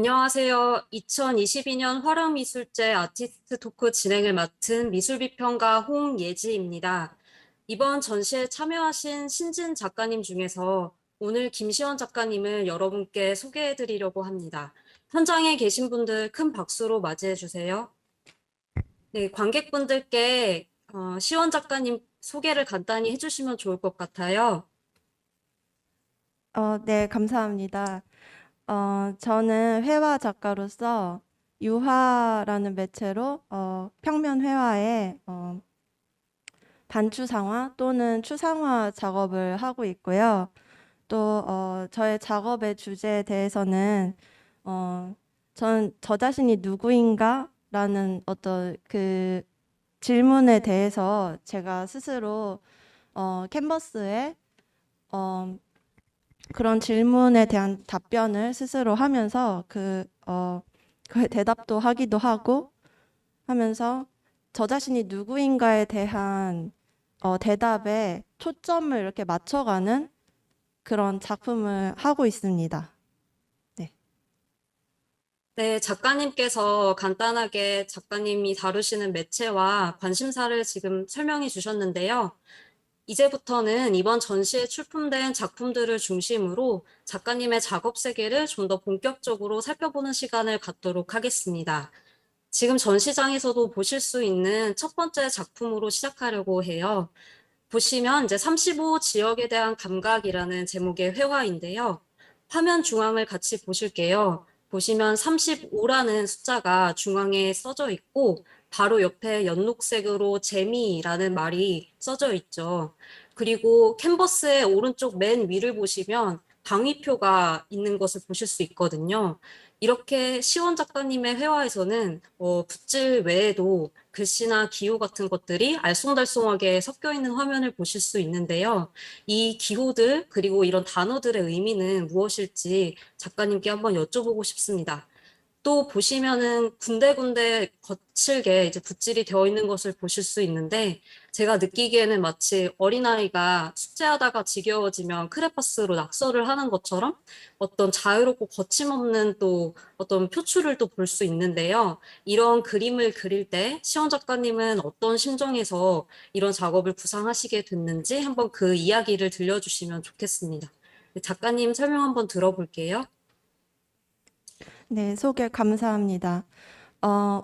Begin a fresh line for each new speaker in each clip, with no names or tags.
안녕하세요. 2022년 화랑미술제 아티스트 토크 진행을 맡은 미술비평가 홍예지입니다. 이번 전시에 참여하신 신진 작가님 중에서 오늘 김시원 작가님을 여러분께 소개해 드리려고 합니다. 현장에 계신 분들 큰 박수로 맞이해 주세요. 네, 관객분들께 시원 작가님 소개를 간단히 해주시면 좋을 것 같아요.
네, 감사합니다. 저는 회화 작가로서 유화라는 매체로 평면 회화의 반추상화 또는 추상화 작업을 하고 있고요. 또 저의 작업의 주제에 대해서는 전 저 자신이 누구인가라는 어떤 그 질문에 대해서 제가 스스로 캔버스에 그런 질문에 대한 답변을 스스로 하면서 그 대답도 하기도 하고 하면서 저 자신이 누구인가에 대한 대답에 초점을 이렇게 맞춰가는 그런 작품을 하고 있습니다. 네.
네, 작가님께서 간단하게 작가님이 다루시는 매체와 관심사를 지금 설명해 주셨는데요. 이제부터는 이번 전시에 출품된 작품들을 중심으로 작가님의 작업 세계를 좀 더 본격적으로 살펴보는 시간을 갖도록 하겠습니다. 지금 전시장에서도 보실 수 있는 첫 번째 작품으로 시작하려고 해요. 보시면 이제 35 지역에 대한 감각이라는 제목의 회화인데요. 화면 중앙을 같이 보실게요. 보시면 35라는 숫자가 중앙에 써져 있고 바로 옆에 연녹색으로 재미라는 말이 써져 있죠. 그리고 캔버스의 오른쪽 맨 위를 보시면 방위표가 있는 것을 보실 수 있거든요. 이렇게 시원 작가님의 회화에서는 붓질 외에도 글씨나 기호 같은 것들이 알쏭달쏭하게 섞여 있는 화면을 보실 수 있는데요. 이 기호들 그리고 이런 단어들의 의미는 무엇일지 작가님께 한번 여쭤보고 싶습니다. 또 보시면은 군데군데 거칠게 이제 붓질이 되어 있는 것을 보실 수 있는데 제가 느끼기에는 마치 어린아이가 숙제하다가 지겨워지면 크레파스로 낙서를 하는 것처럼 어떤 자유롭고 거침없는 또 어떤 표출을 또 볼 수 있는데요. 이런 그림을 그릴 때 시원 작가님은 어떤 심정에서 이런 작업을 구상하시게 됐는지 한번 그 이야기를 들려주시면 좋겠습니다. 작가님 설명 한번 들어볼게요.
네, 소개 감사합니다.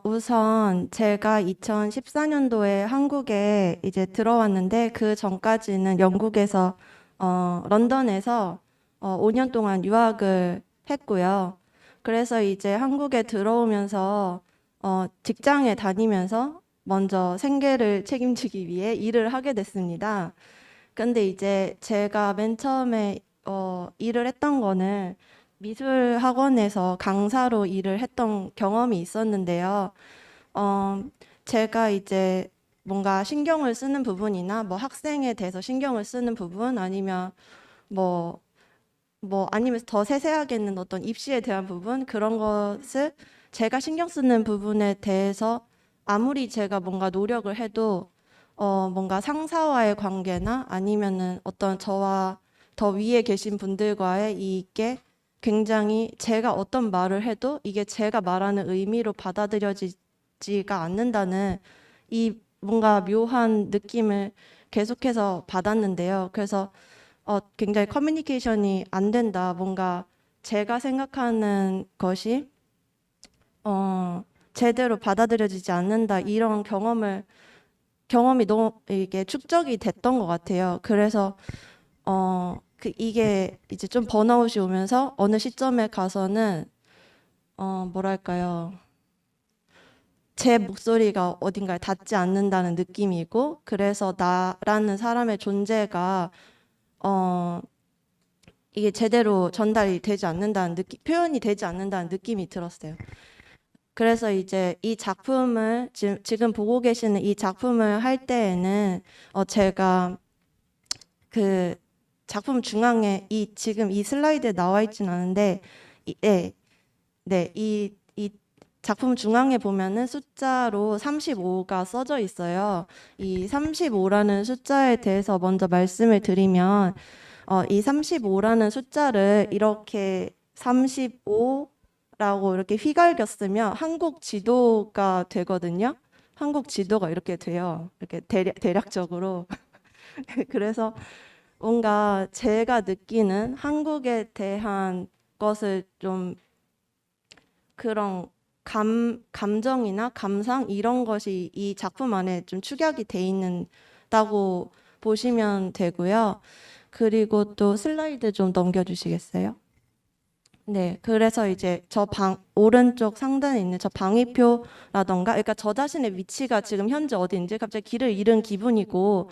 우선 제가 2014년도에 한국에 이제 들어왔는데 그 전까지는 영국에서 런던에서 5년 동안 유학을 했고요. 그래서 이제 한국에 들어오면서 직장에 다니면서 먼저 생계를 책임지기 위해 일을 하게 됐습니다. 근데 이제 제가 맨 처음에 일을 했던 거는 미술 학원에서 강사로 일을 했던 경험이 있었는데요. 어, 제가 이제 뭔가 신경을 쓰는 부분이나 뭐 학생에 대해서 신경을 쓰는 부분 아니면 뭐, 아니면 더 세세하게는 어떤 입시에 대한 부분 그런 것을 제가 신경 쓰는 부분에 대해서 아무리 제가 뭔가 노력을 해도 뭔가 상사와의 관계나 아니면은 어떤 저와 더 위에 계신 분들과의 이게 굉장히 제가 어떤 말을 해도 이게 제가 말하는 의미로 받아들여지지가 않는다는 이 뭔가 묘한 느낌을 계속해서 받았는데요. 그래서 굉장히 커뮤니케이션이 안 된다. 뭔가 제가 생각하는 것이 제대로 받아들여지지 않는다. 이런 경험이 너무 이게 축적이 됐던 것 같아요. 그래서 이게 이제 좀 번아웃이 오면서 어느 시점에 가서는 뭐랄까요. 제 목소리가 어딘가에 닿지 않는다는 느낌이고, 그래서 나라는 사람의 존재가 어, 이게 제대로 전달이 되지 않는다는 느낌, 표현이 되지 않는다는 느낌이 들었어요. 그래서 이제 이 작품을 지금 보고 계시는 이 작품을 할 때에는 제가 그 작품 중앙에 지금 이 슬라이드에 나와 있진 않은데 네, 네, 이 작품 중앙에 보면은 숫자로 35가 써져 있어요. 이 35라는 숫자에 대해서 먼저 말씀을 드리면 이 35라는 숫자를 이렇게 35 라고 이렇게 휘갈겼으면 한국 지도가 되거든요. 한국 지도가 이렇게 돼요. 이렇게 대략적으로. 그래서 뭔가 제가 느끼는 한국에 대한 것을 좀 그런 감정이나 감상 이런 것이 이 작품 안에 좀 축약이 돼 있는다고 보시면 되고요. 그리고 또 슬라이드 좀 넘겨주시겠어요? 네, 그래서 이제 오른쪽 상단에 있는 저 방위표라던가, 그러니까 저 자신의 위치가 지금 현재 어디인지 갑자기 길을 잃은 기분이고,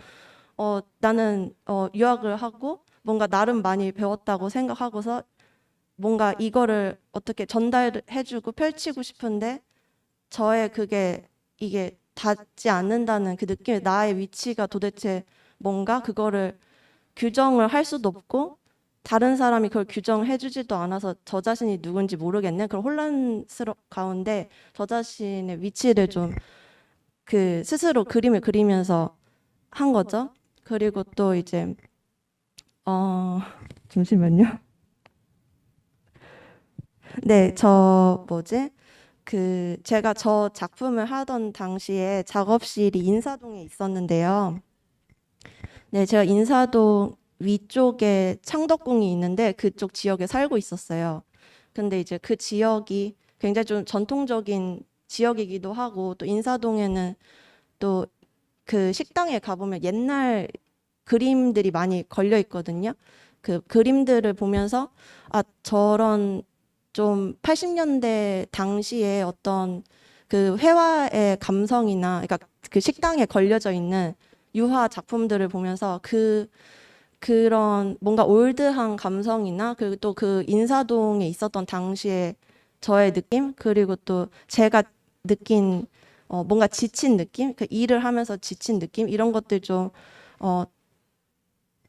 나는 유학을 하고 뭔가 나름 많이 배웠다고 생각하고서 뭔가 이거를 어떻게 전달해주고 펼치고 싶은데 저의 이게 닿지 않는다는 그 느낌, 나의 위치가 도대체 뭔가 그거를 규정을 할 수도 없고 다른 사람이 그걸 규정해주지도 않아서 저 자신이 누군지 모르겠네. 그런 혼란스러운 가운데 저 자신의 위치를 좀 스스로 그림을 그리면서 한 거죠. 그리고 또 이제 잠시만요. 네, 저 뭐지? 제가 저 작품을 하던 당시에 작업실이 인사동에 있었는데요. 네, 제가 인사동 위쪽에 창덕궁이 있는데 그쪽 지역에 살고 있었어요. 근데 이제 그 지역이 굉장히 좀 전통적인 지역이기도 하고 또 인사동에는 또 그 식당에 가보면 옛날 그림들이 많이 걸려 있거든요. 그 그림들을 보면서 저런 좀 80년대 당시에 어떤 그 회화의 감성이나 그러니까 그 식당에 걸려져 있는 유화 작품들을 보면서 그런 뭔가 올드한 감성이나 그리고 또 그 인사동에 있었던 당시의 저의 느낌 그리고 또 제가 느낀 뭔가 지친 느낌, 그 일을 하면서 지친 느낌 이런 것들 좀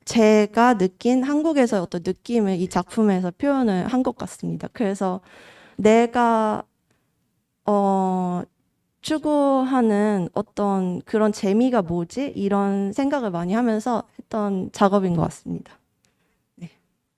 제가 느낀 한국에서 어떤 느낌을 이 작품에서 표현을 한 것 같습니다. 그래서 내가 추구하는 어떤 그런 재미가 뭐지? 이런 생각을 많이 하면서 했던 작업인 것 같습니다. 네.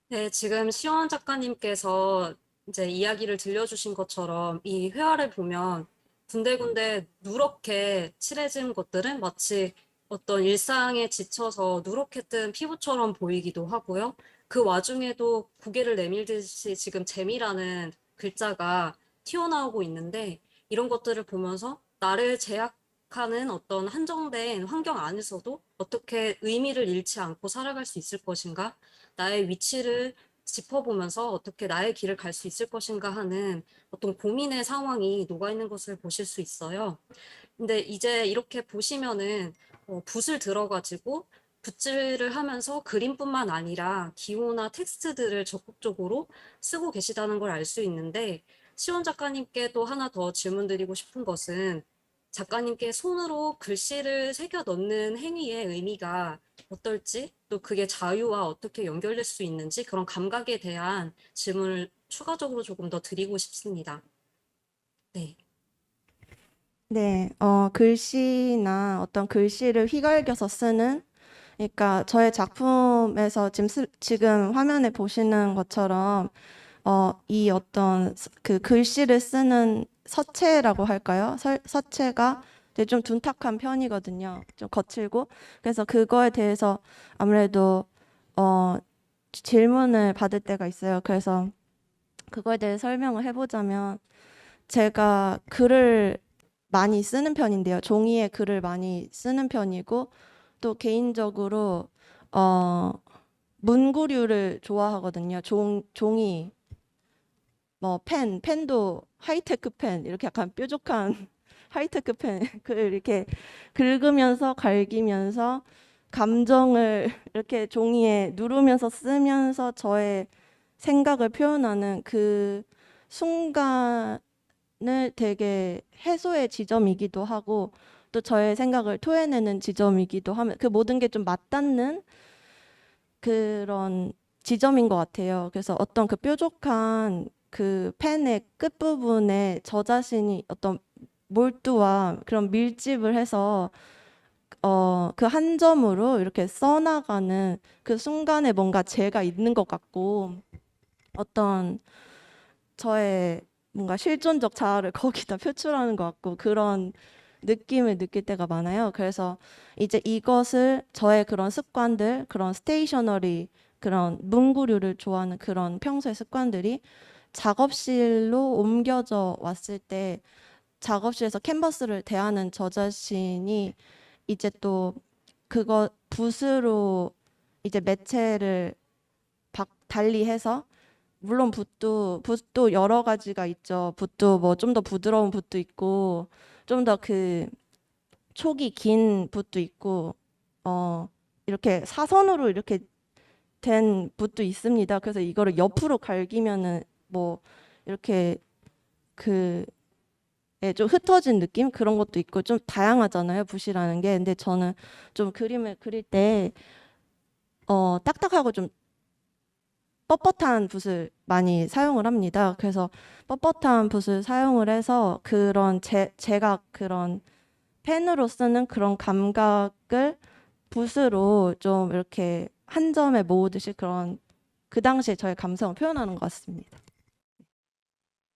네, 지금 시원 작가님께서 이제 이야기를 들려주신 것처럼 이 회화를 보면 군데군데 누렇게 칠해진 것들은 마치 어떤 일상에 지쳐서 누렇게 뜬 피부처럼 보이기도 하고요. 그 와중에도 고개를 내밀듯이 지금 재미라는 글자가 튀어나오고 있는데 이런 것들을 보면서 나를 제약하는 어떤 한정된 환경 안에서도 어떻게 의미를 잃지 않고 살아갈 수 있을 것인가? 나의 위치를 짚어보면서 어떻게 나의 길을 갈 수 있을 것인가 하는 어떤 고민의 상황이 녹아있는 것을 보실 수 있어요. 근데 이제 이렇게 보시면은 붓을 들어가지고 붓질을 하면서 그림뿐만 아니라 기호나 텍스트들을 적극적으로 쓰고 계시다는 걸 알 수 있는데 시원 작가님께 또 하나 더 질문드리고 싶은 것은 작가님께 손으로 글씨를 새겨 넣는 행위의 의미가 어떨지 또 그게 자유와 어떻게 연결될 수 있는지 그런 감각에 대한 질문을 추가적으로 조금 더 드리고 싶습니다. 네.
네, 글씨나 어떤 글씨를 휘갈겨서 쓰는, 그러니까 저의 작품에서 지금 화면에 보시는 것처럼, 이 어떤 그 글씨를 쓰는 서체라고 할까요? 서체가 되게 좀 둔탁한 편이거든요. 좀 거칠고. 그래서 그거에 대해서 아무래도, 질문을 받을 때가 있어요. 그래서 그거에 대해 설명을 해보자면, 제가 글을 많이 쓰는 편인데요. 종이에 글을 많이 쓰는 편이고 또 개인적으로 어, 문구류를 좋아하거든요. 종이, 뭐 펜도 하이테크 펜 이렇게 약간 뾰족한 하이테크 펜 글 이렇게 긁으면서 갈기면서 감정을 이렇게 종이에 누르면서 쓰면서 저의 생각을 표현하는 그 순간을 되게 해소의 지점이기도 하고 또 저의 생각을 토해내는 지점이기도 하면 그 모든 게 좀 맞닿는 그런 지점인 것 같아요. 그래서 어떤 그 뾰족한 그 펜의 끝부분에 저 자신이 어떤 몰두와 그런 밀집을 해서 그 한 점으로 이렇게 써나가는 그 순간에 뭔가 제가 있는 것 같고 어떤 저의 뭔가 실존적 자아를 거기다 표출하는 것 같고 그런 느낌을 느낄 때가 많아요. 그래서 이제 이것을 저의 그런 습관들, 그런 스테이셔너리, 그런 문구류를 좋아하는 그런 평소의 습관들이 작업실로 옮겨져 왔을 때 작업실에서 캔버스를 대하는 저 자신이 이제 또 그거 붓으로 이제 매체를 달리해서 물론 붓도 여러 가지가 있죠. 붓도 뭐 좀 더 부드러운 붓도 있고 좀 더 그 촉이 긴 붓도 있고 이렇게 사선으로 이렇게 된 붓도 있습니다. 그래서 이거를 옆으로 갈기면은 뭐 이렇게 그 좀 흩어진 느낌 그런 것도 있고 좀 다양하잖아요. 붓이라는 게. 근데 저는 좀 그림을 그릴 때 딱딱하고 좀 뻣뻣한 붓을 많이 사용을 합니다. 그래서 뻣뻣한 붓을 사용을 해서 그런 제가 그런 펜으로 쓰는 그런 감각을 붓으로 좀 이렇게 한 점에 모으듯이 그런 그 당시에 저의 감성을 표현하는 것 같습니다.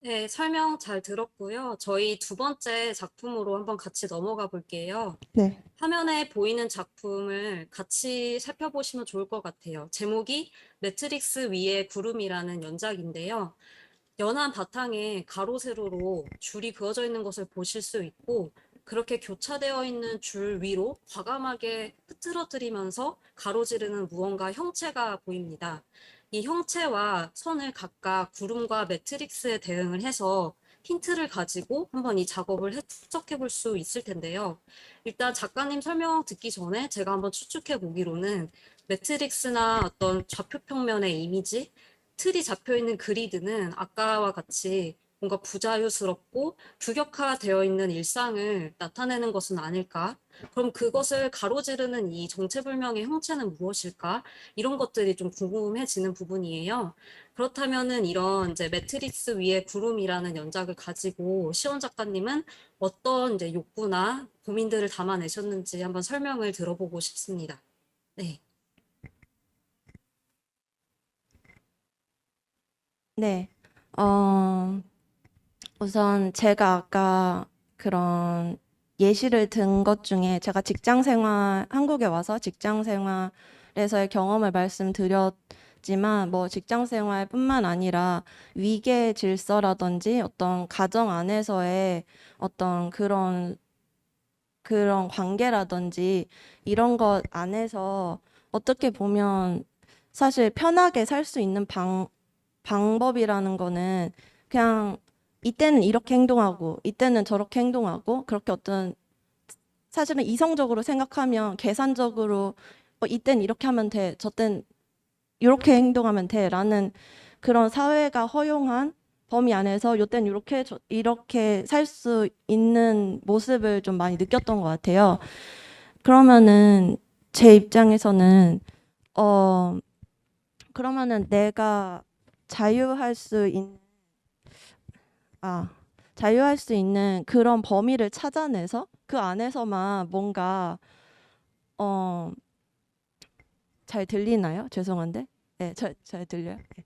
네, 설명 잘 들었고요. 저희 두 번째 작품으로 한번 같이 넘어가 볼게요.
네.
화면에 보이는 작품을 같이 살펴보시면 좋을 것 같아요. 제목이 매트릭스 위의 구름이라는 연작인데요. 연한 바탕에 가로 세로로 줄이 그어져 있는 것을 보실 수 있고 그렇게 교차되어 있는 줄 위로 과감하게 흐트러뜨리면서 가로지르는 무언가 형체가 보입니다. 이 형체와 선을 각각 구름과 매트릭스에 대응을 해서 힌트를 가지고 한번 이 작업을 해석해 볼 수 있을 텐데요. 일단 작가님 설명 듣기 전에 제가 한번 추측해 보기로는 매트릭스나 어떤 좌표 평면의 이미지, 틀이 잡혀 있는 그리드는 아까와 같이 뭔가 부자유스럽고 규격화되어 있는 일상을 나타내는 것은 아닐까? 그럼 그것을 가로지르는 이 정체불명의 형체는 무엇일까? 이런 것들이 좀 궁금해지는 부분이에요. 그렇다면은 이런 이제 매트릭스 위에 구름이라는 연작을 가지고 시원 작가님은 어떤 이제 욕구나 고민들을 담아내셨는지 한번 설명을 들어보고 싶습니다. 네.
네. 우선 제가 아까 그런 예시를 든 것 중에 제가 한국에 와서 직장 생활에서의 경험을 말씀드렸지만 뭐 직장 생활뿐만 아니라 위계 질서라든지 어떤 가정 안에서의 어떤 그런 관계라든지 이런 것 안에서 어떻게 보면 사실 편하게 살 수 있는 방법이라는 거는 그냥 이때는 이렇게 행동하고 이때는 저렇게 행동하고 그렇게 어떤 사실은 이성적으로 생각하면 계산적으로 이땐 이렇게 하면 돼, 저땐 이렇게 행동하면 돼라는 그런 사회가 허용한 범위 안에서 요땐 이렇게 살 수 있는 모습을 좀 많이 느꼈던 것 같아요. 그러면은 제 입장에서는 어 그러면은 내가 자유할 수 있는 자유할 수 있는 그런 범위를 찾아내서 그 안에서만 뭔가 어, 잘 들리나요? 죄송한데. 네, 잘 들려요. 네.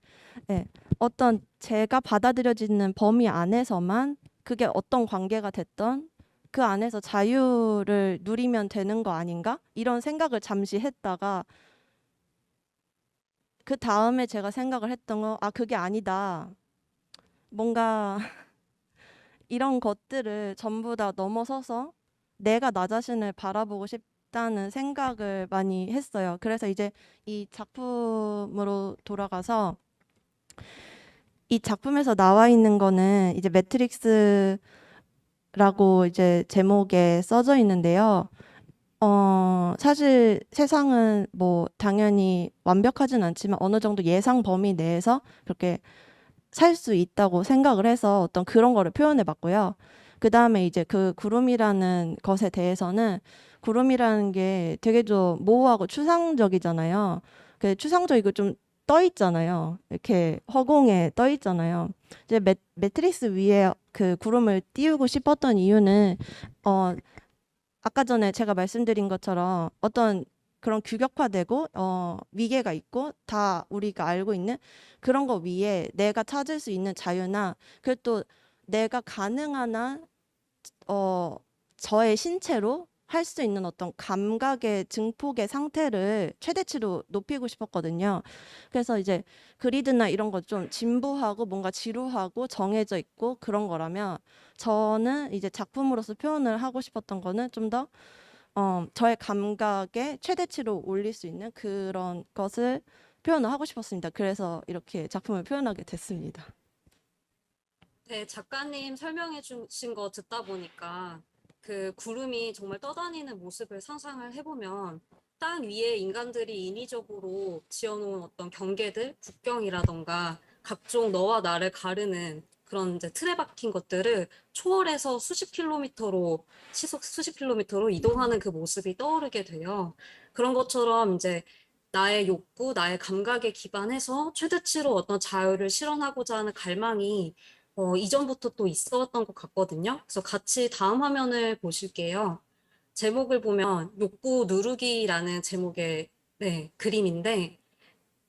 네. 어떤 제가 받아들여지는 범위 안에서만 그게 어떤 관계가 됐던 그 안에서 자유를 누리면 되는 거 아닌가? 이런 생각을 잠시 했다가 그 다음에 제가 생각을 했던 거, 그게 아니다. 뭔가 이런 것들을 전부 다 넘어서서 내가 나 자신을 바라보고 싶다는 생각을 많이 했어요. 그래서 이제 이 작품으로 돌아가서 이 작품에서 나와 있는 거는 이제 매트릭스라고 이제 제목에 써져 있는데요. 사실 세상은 뭐 당연히 완벽하진 않지만 어느 정도 예상 범위 내에서 그렇게 살 수 있다고 생각을 해서 어떤 그런 거를 표현해 봤고요. 그 다음에 이제 그 구름이라는 것에 대해서는 구름이라는 게 되게 좀 모호하고 추상적이잖아요. 그 추상적이고 좀 떠 있잖아요. 이렇게 허공에 떠 있잖아요. 이제 매트리스 위에 그 구름을 띄우고 싶었던 이유는 아까 전에 제가 말씀드린 것처럼 어떤 그런 규격화되고 위계가 있고 다 우리가 알고 있는 그런 거 위에 내가 찾을 수 있는 자유나 그리고 또 내가 가능한 한 저의 신체로 할 수 있는 어떤 감각의 증폭의 상태를 최대치로 높이고 싶었거든요. 그래서 이제 그리드나 이런 거 좀 진부하고 뭔가 지루하고 정해져 있고 그런 거라면 저는 이제 작품으로서 표현을 하고 싶었던 거는 좀 더 저의 감각의 최대치로 올릴 수 있는 그런 것을 표현을 하고 싶었습니다. 그래서 이렇게 작품을 표현하게 됐습니다.
네, 작가님 설명해 주신 거 듣다 보니까 그 구름이 정말 떠다니는 모습을 상상을 해보면 땅 위에 인간들이 인위적으로 지어놓은 어떤 경계들, 국경이라던가 각종 너와 나를 가르는 그런 이제 틀에 박힌 것들을 초월해서 시속 수십 킬로미터로 이동하는 그 모습이 떠오르게 돼요. 그런 것처럼 이제 나의 욕구, 나의 감각에 기반해서 최대치로 어떤 자유를 실현하고자 하는 갈망이 이전부터 또 있었던 것 같거든요. 그래서 같이 다음 화면을 보실게요. 제목을 보면 욕구 누르기라는 제목의 네, 그림인데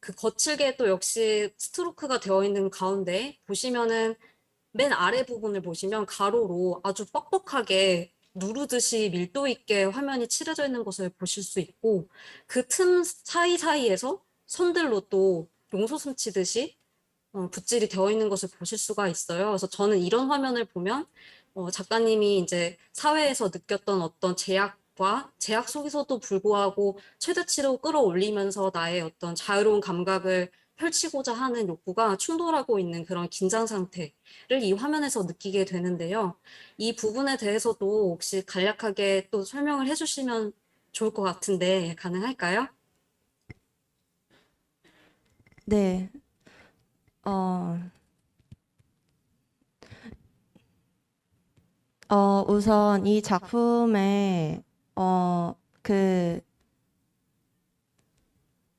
그 거칠게 또 역시 스트로크가 되어 있는 가운데 보시면은 맨 아래 부분을 보시면 가로로 아주 뻑뻑하게 누르듯이 밀도 있게 화면이 칠해져 있는 것을 보실 수 있고 그 틈 사이사이에서 선들로 또 용소숨 치듯이 붓질이 되어 있는 것을 보실 수가 있어요. 그래서 저는 이런 화면을 보면 작가님이 이제 사회에서 느꼈던 어떤 제약과 제약 속에서도 불구하고 최대치로 끌어올리면서 나의 어떤 자유로운 감각을 펼치고자 하는 욕구가 충돌하고 있는 그런 긴장 상태를 이 화면에서 느끼게 되는데요. 이 부분에 대해서도 혹시 간략하게 또 설명을 해주시면 좋을 것 같은데 가능할까요?
네. 어, 우선 이 작품에 그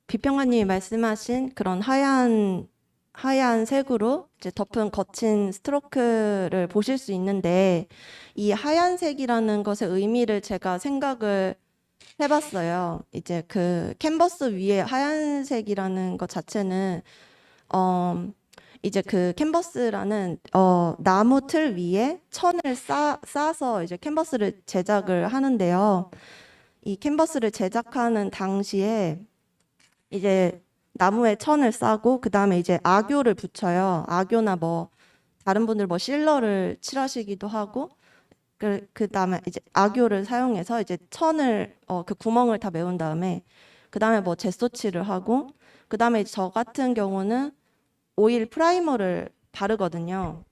비평가님이 말씀하신 그런 하얀 색으로 이제 덮은 거친 스트로크를 보실 수 있는데 이 하얀색이라는 것의 의미를 제가 생각을 해봤어요. 이제 그 캔버스 위에 하얀색이라는 것 자체는 이제 그 캔버스라는 나무 틀 위에 천을 싸서 이제 캔버스를 제작을 하는데요. 이 캔버스를 제작하는 당시에 이제 나무에 천을 싸고 그 다음에 이제 악교를 붙여요. 악교나 뭐 다른 분들 뭐 실러를 칠하시기도 하고 그 다음에 이제 악교를 사용해서 이제 천을 그 구멍을 다 메운 다음에 그 다음에 뭐 젯소칠을 하고 그 다음에 저 같은 경우는 오일 프라이머를 바르거든요.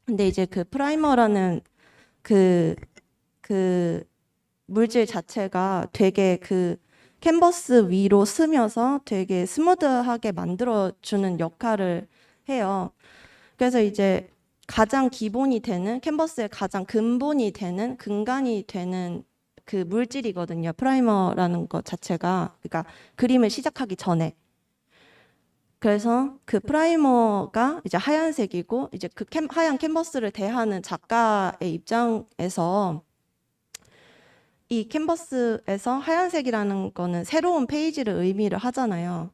근데 이제 그 프라이머라는 그, 그 물질 자체가 되게 그 캔버스 위로 스며서 되게 스무드하게 만들어주는 역할을 해요. 그래서 이제 가장 기본이 되는 캔버스의 가장 근본이 되는 근간이 되는 그 물질이거든요. 프라이머라는 것 자체가. 그러니까 그림을 시작하기 전에. 그래서 그 프라이머가 이제 하얀색이고 이제 그 하얀 캔버스를 대하는 작가의 입장에서 이 캔버스에서 하얀색이라는 거는 새로운 페이지를 의미를 하잖아요.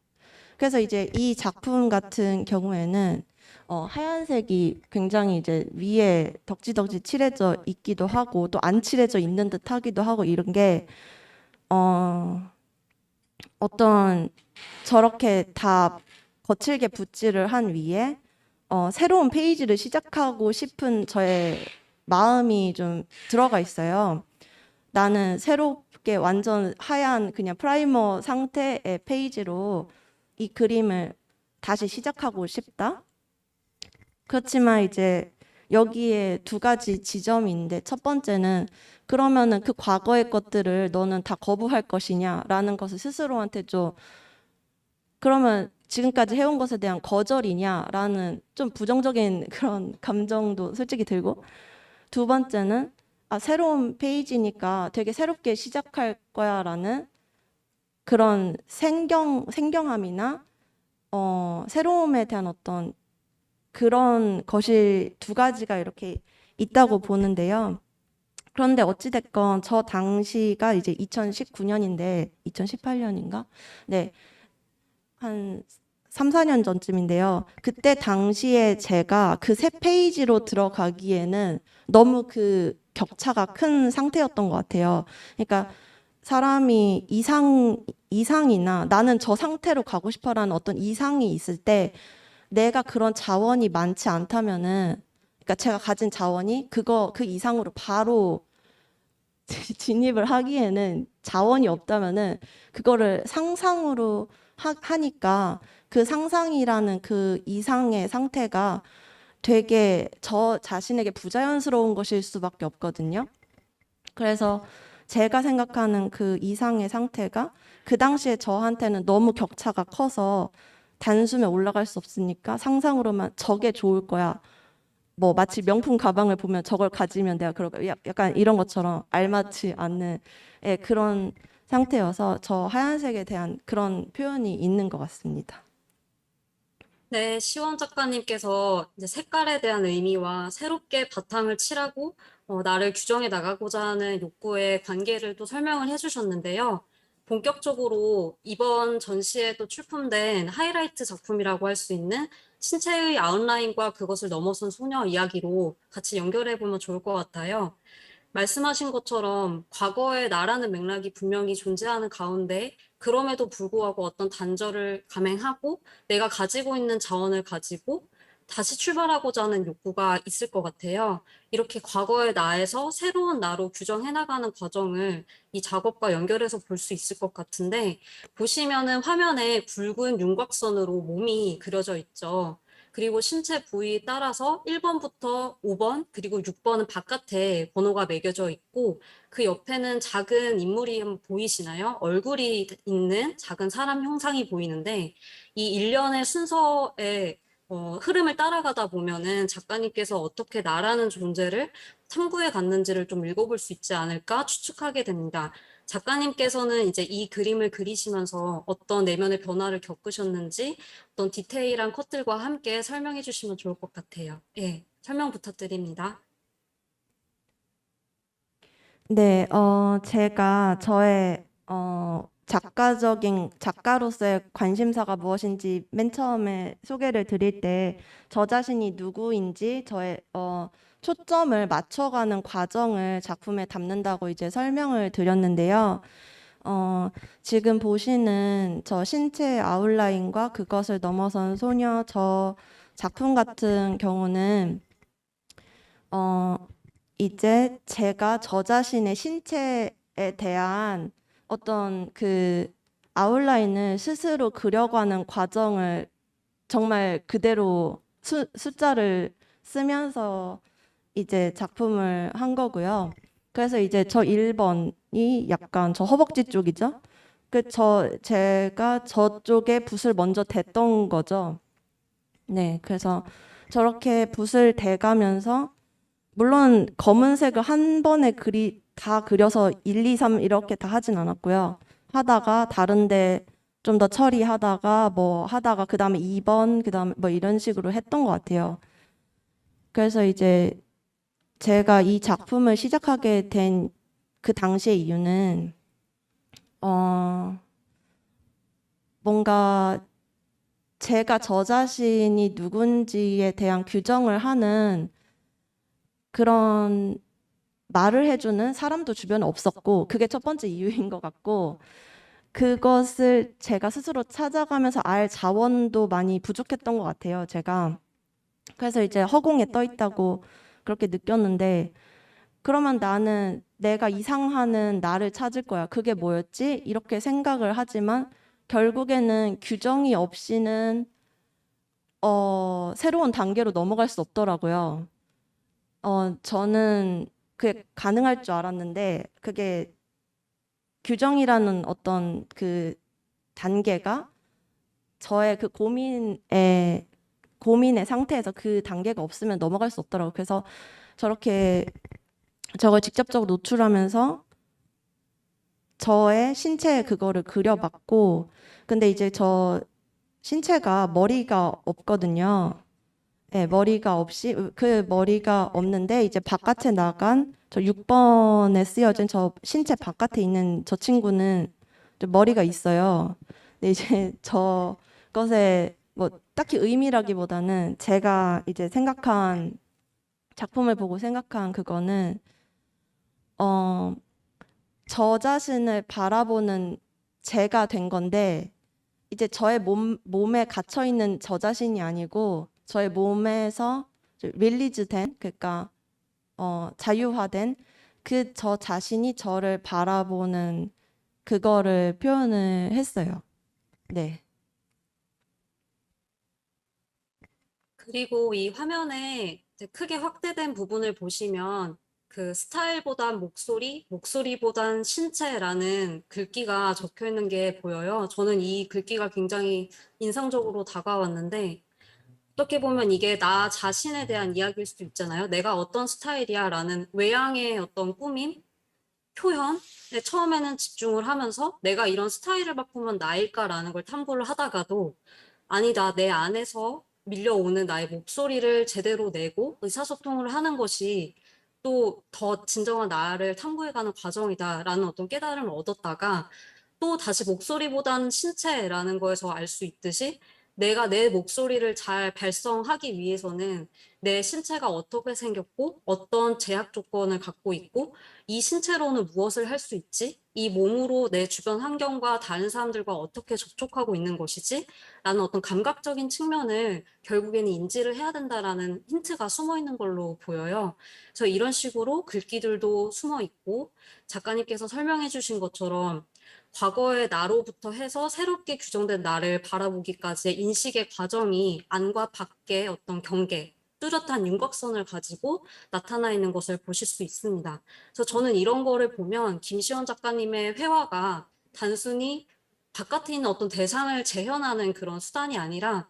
그래서 이제 이 작품 같은 경우에는 하얀색이 굉장히 이제 위에 덕지덕지 칠해져 있기도 하고 또 안 칠해져 있는 듯 하기도 하고 이런 게 어떤 저렇게 다 거칠게 붓질을 한 위에 새로운 페이지를 시작하고 싶은 저의 마음이 좀 들어가 있어요. 나는 새롭게 완전 하얀 그냥 프라이머 상태의 페이지로 이 그림을 다시 시작하고 싶다. 그렇지만 이제 여기에 두 가지 지점인데 첫 번째는 그러면은 그 과거의 것들을 너는 다 거부할 것이냐라는 것을 스스로한테 좀 그러면 지금까지 해온 것에 대한 거절이냐라는 좀 부정적인 그런 감정도 솔직히 들고 두 번째는 새로운 페이지니까 되게 새롭게 시작할 거야라는 그런 생경함이나 새로움에 대한 어떤 그런 것이 두 가지가 이렇게 있다고 보는데요. 그런데 어찌됐건 저 당시가 이제 2019년인데 2018년인가? 네. 한 3, 4년 전쯤인데요. 그때 당시에 제가 그 세 페이지로 들어가기에는 너무 그 격차가 큰 상태였던 것 같아요. 그러니까 사람이 이상이나 나는 저 상태로 가고 싶어라는 어떤 이상이 있을 때 내가 그런 자원이 많지 않다면은, 그러니까 제가 가진 자원이 그 이상으로 바로 진입을 하기에는 자원이 없다면은 그거를 상상으로 하니까 그 상상이라는 그 이상의 상태가 되게 저 자신에게 부자연스러운 것일 수밖에 없거든요. 그래서 제가 생각하는 그 이상의 상태가 그 당시에 저한테는 너무 격차가 커서 단숨에 올라갈 수 없으니까 상상으로만 저게 좋을 거야. 뭐 마치 명품 가방을 보면 저걸 가지면 내가 그럴 거야. 약간 이런 것처럼 알맞지 않는 그런 상태여서 저 하얀색에 대한 그런 표현이 있는 것 같습니다.
네, 시원 작가님께서 이제 색깔에 대한 의미와 새롭게 바탕을 칠하고 나를 규정해 나가고자 하는 욕구의 관계를 또 설명을 해주셨는데요. 본격적으로 이번 전시에도 출품된 하이라이트 작품이라고 할 수 있는 신체의 아웃라인과 그것을 넘어선 소녀 이야기로 같이 연결해 보면 좋을 것 같아요. 말씀하신 것처럼 과거의 나라는 맥락이 분명히 존재하는 가운데 그럼에도 불구하고 어떤 단절을 감행하고 내가 가지고 있는 자원을 가지고 다시 출발하고자 하는 욕구가 있을 것 같아요. 이렇게 과거의 나에서 새로운 나로 규정해 나가는 과정을 이 작업과 연결해서 볼 수 있을 것 같은데, 보시면은 화면에 굵은 윤곽선으로 몸이 그려져 있죠. 그리고 신체 부위에 따라서 1번부터 5번, 그리고 6번은 바깥에 번호가 매겨져 있고, 그 옆에는 작은 인물이 보이시나요? 얼굴이 있는 작은 사람 형상이 보이는데, 이 일련의 순서의 흐름을 따라가다 보면은 작가님께서 어떻게 나라는 존재를 탐구해 갔는지를 좀 읽어볼 수 있지 않을까 추측하게 됩니다. 작가님께서는 이제 이 그림을 그리시면서 어떤 내면의 변화를 겪으셨는지 어떤 디테일한 컷들과 함께 설명해 주시면 좋을 것 같아요. 예, 설명 부탁드립니다.
네, 제가 저의 작가로서의 관심사가 무엇인지 맨 처음에 소개를 드릴 때 저 자신이 누구인지 저의 초점을 맞춰가는 과정을 작품에 담는다고 이제 설명을 드렸는데요. 어, 지금 보시는 저 신체의 아웃라인과 그것을 넘어선 소녀 저 작품 같은 경우는 어, 이제 제가 저 자신의 신체에 대한 어떤 그 아웃라인을 스스로 그려가는 과정을 정말 그대로 숫자를 쓰면서 이제 작품을 한 거고요. 그래서 이제 저 1번이 약간 저 허벅지 쪽이죠. 제가 저쪽에 붓을 먼저 댔던 거죠. 네, 그래서 저렇게 붓을 대가면서 물론 검은색을 한 번에 다 그려서 1, 2, 3 이렇게 다 하진 않았고요. 하다가 다른데 좀 더 처리하다가 뭐 하다가 그다음에 2번 그다음에 뭐 이런 식으로 했던 것 같아요. 그래서 이제 제가 이 작품을 시작하게 된 그 당시의 이유는 어 뭔가 제가 저 자신이 누군지에 대한 규정을 하는 그런 말을 해주는 사람도 주변에 없었고 그게 첫 번째 이유인 것 같고 그것을 제가 스스로 찾아가면서 알 자원도 많이 부족했던 것 같아요, 제가. 그래서 이제 허공에 떠 있다고 그렇게 느꼈는데 그러면 나는 내가 이상하는 나를 찾을 거야. 그게 뭐였지? 이렇게 생각을 하지만 결국에는 규정이 없이는 새로운 단계로 넘어갈 수 없더라고요. 저는 그게 가능할 줄 알았는데 그게 규정이라는 어떤 그 단계가 저의 그 고민의 상태에서 그 단계가 없으면 넘어갈 수 없더라고요. 그래서 저렇게 저걸 직접적으로 노출하면서 저의 신체에 그거를 그려봤고 근데 이제 저 신체가 머리가 없거든요. 네, 그 머리가 없는데 이제 바깥에 나간 저 6번에 쓰여진 저 신체 바깥에 있는 저 친구는 좀 머리가 있어요. 근데 이제 저 것에 뭐 딱히 의미라기보다는 제가 이제 생각한 작품을 보고 생각한 그거는 어, 저 자신을 바라보는 제가 된 건데 이제 저의 몸에 갇혀 있는 저 자신이 아니고 저의 몸에서 릴리즈된 그러니까 자유화된 그 저 자신이 저를 바라보는 그거를 표현을 했어요. 네.
그리고 이 화면에 이제 크게 확대된 부분을 보시면 그 스타일보단 목소리, 목소리보단 신체라는 글귀가 적혀 있는 게 보여요. 저는 이 글귀가 굉장히 인상적으로 다가왔는데 어떻게 보면 이게 나 자신에 대한 이야기일 수도 있잖아요. 내가 어떤 스타일이야 라는 외향의 어떤 꾸밈, 표현에 처음에는 집중을 하면서 내가 이런 스타일을 바꾸면 나일까라는 걸 탐구를 하다가도 아니다, 내 안에서 밀려오는 나의 목소리를 제대로 내고 의사소통을 하는 것이 또 더 진정한 나를 탐구해가는 과정이다라는 어떤 깨달음을 얻었다가 또 다시 목소리보다는 신체라는 거에서 알 수 있듯이 내가 내 목소리를 잘 발성하기 위해서는 내 신체가 어떻게 생겼고 어떤 제약 조건을 갖고 있고 이 신체로는 무엇을 할 수 있지? 이 몸으로 내 주변 환경과 다른 사람들과 어떻게 접촉하고 있는 것이지? 라는 어떤 감각적인 측면을 결국에는 인지를 해야 된다라는 힌트가 숨어 있는 걸로 보여요. 그래서 이런 식으로 글귀들도 숨어 있고 작가님께서 설명해 주신 것처럼 과거의 나로부터 해서 새롭게 규정된 나를 바라보기까지의 인식의 과정이 안과 밖의 어떤 경계, 뚜렷한 윤곽선을 가지고 나타나 있는 것을 보실 수 있습니다. 그래서 저는 이런 거를 보면 김시원 작가님의 회화가 단순히 바깥에 있는 어떤 대상을 재현하는 그런 수단이 아니라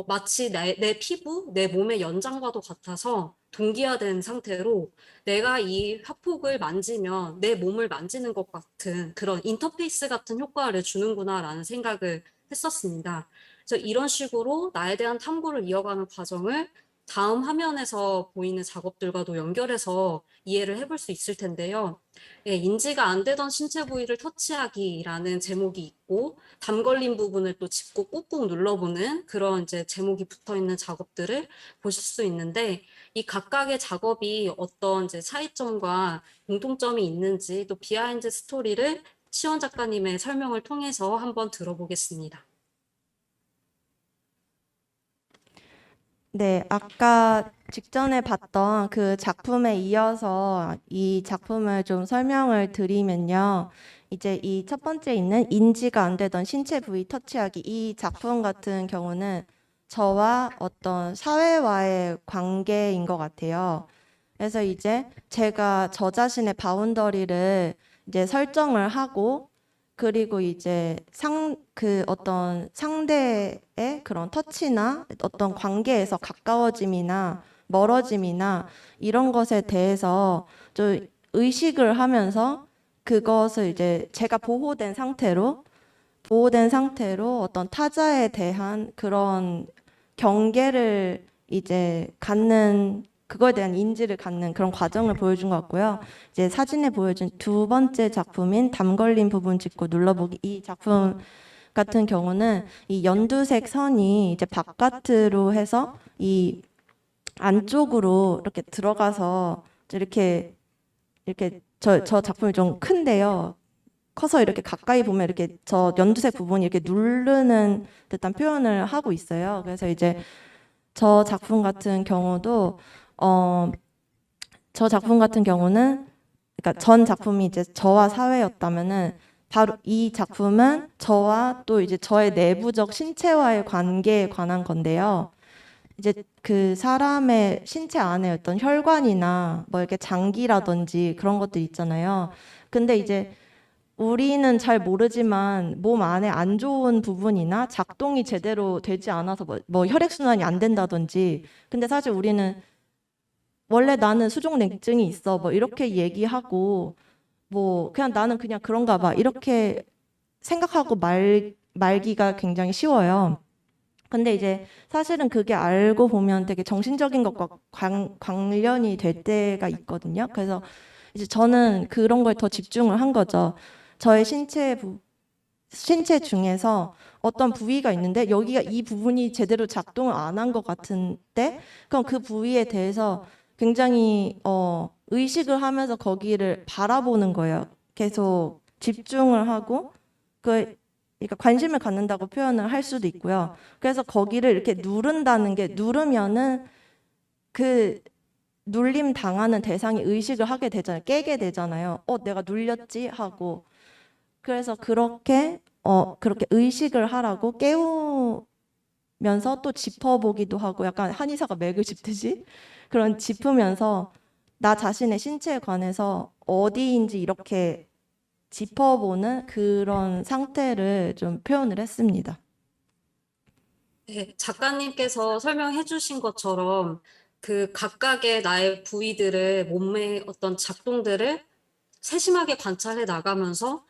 마치 내 피부, 내 몸의 연장과도 같아서 동기화된 상태로 내가 이 화폭을 만지면 내 몸을 만지는 것 같은 그런 인터페이스 같은 효과를 주는구나라는 생각을 했었습니다. 그래서 이런 식으로 나에 대한 탐구를 이어가는 과정을 다음 화면에서 보이는 작업들과도 연결해서 이해를 해볼 수 있을 텐데요. 예, 인지가 안 되던 신체 부위를 터치하기라는 제목이 있고 담 걸린 부분을 또 짚고 꾹꾹 눌러보는 그런 이제 제목이 붙어 있는 작업들을 보실 수 있는데 이 각각의 작업이 어떤 이제 차이점과 공통점이 있는지 또 비하인드 스토리를 시원 작가님의 설명을 통해서 한번 들어보겠습니다.
네, 아까 직전에 봤던 그 작품에 이어서 이 작품을 좀 설명을 드리면요. 이제 이 첫 번째 있는 인지가 안 되던 신체 부위 터치하기 이 작품 같은 경우는 저와 어떤 사회와의 관계인 것 같아요. 그래서 이제 제가 저 자신의 바운더리를 이제 설정을 하고 그리고 이제 그 어떤 상대의 그런 터치나 어떤 관계에서 가까워짐이나 멀어짐이나 이런 것에 대해서 좀 의식을 하면서 그것을 이제 제가 보호된 상태로 어떤 타자에 대한 그런 경계를 이제 갖는 그거에 대한 인지를 갖는 그런 과정을 보여준 것 같고요. 이제 사진에 보여준 두 번째 작품인 담 걸린 부분 짚고 눌러보기 이 작품 같은 경우는 이 연두색 선이 이제 바깥으로 해서 이 안쪽으로 이렇게 들어가서 이렇게 저 작품이 좀 큰데요. 커서 이렇게 가까이 보면 이렇게 저 연두색 부분이 이렇게 누르는 듯한 표현을 하고 있어요. 그래서 이제 저 작품 같은 경우도 어, 저 작품 같은 경우는 그러니까 전 작품이 이제 저와 사회였다면은 바로 이 작품은 저와 또 이제 저의 내부적 신체와의 관계에 관한 건데요. 이제 그 사람의 신체 안에 어떤 혈관이나 뭐 이렇게 장기라든지 그런 것들 있잖아요. 근데 이제 우리는 잘 모르지만 몸 안에 안 좋은 부분이나 작동이 제대로 되지 않아서 뭐 혈액순환이 안 된다든지 근데 사실 우리는 원래 나는 수족냉증이 있어 뭐 이렇게 얘기하고 뭐 그냥 나는 그냥 그런가 봐 이렇게 생각하고 말기가 굉장히 쉬워요. 근데 이제 사실은 그게 알고 보면 되게 정신적인 것과 관련이 될 때가 있거든요. 그래서 이제 저는 그런 거에 더 집중을 한 거죠. 저의 신체 신체 중에서 어떤 부위가 있는데 여기가 이 부분이 제대로 작동을 안 한 것 같은데 그럼 그 부위에 대해서 굉장히 의식을 하면서 거기를 바라보는 거예요. 계속 집중을 하고 그러니까 관심을 갖는다고 표현을 할 수도 있고요. 그래서 거기를 이렇게 누른다는 게 누르면은 그 눌림 당하는 대상이 의식을 하게 되잖아요. 깨게 되잖아요. 내가 눌렸지 하고. 그래서 그렇게 의식을 하라고 깨우면서 또 짚어보기도 하고 약간 한의사가 맥을 짚듯이 그런 짚으면서 나 자신의 신체에 관해서 어디인지 이렇게 짚어보는 그런 상태를 좀 표현을 했습니다.
네, 작가님께서 설명해 주신 것처럼 그 각각의 나의 부위들을 몸의 어떤 작동들을 세심하게 관찰해 나가면서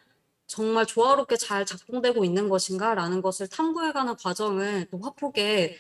정말 조화롭게 잘 작동되고 있는 것인가라는 것을 탐구해가는 과정을 또 화폭에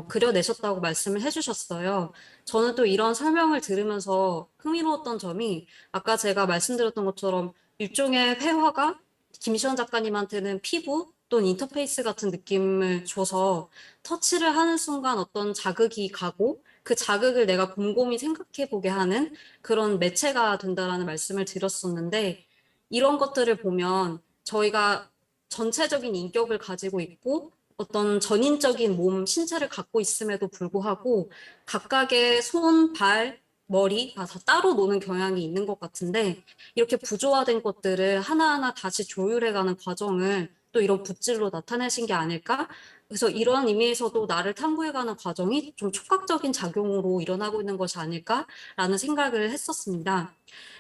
그려내셨다고 말씀을 해주셨어요. 저는 또 이런 설명을 들으면서 흥미로웠던 점이 아까 제가 말씀드렸던 것처럼 일종의 회화가 김시원 작가님한테는 피부 또는 인터페이스 같은 느낌을 줘서 터치를 하는 순간 어떤 자극이 가고 그 자극을 내가 곰곰이 생각해 보게 하는 그런 매체가 된다라는 말씀을 드렸었는데 이런 것들을 보면 저희가 전체적인 인격을 가지고 있고 어떤 전인적인 몸, 신체를 갖고 있음에도 불구하고 각각의 손, 발, 머리가 다 따로 노는 경향이 있는 것 같은데 이렇게 부조화된 것들을 하나하나 다시 조율해가는 과정을 또 이런 붓질로 나타내신 게 아닐까? 그래서 이러한 의미에서도 나를 탐구해가는 과정이 좀 촉각적인 작용으로 일어나고 있는 것이 아닐까라는 생각을 했었습니다.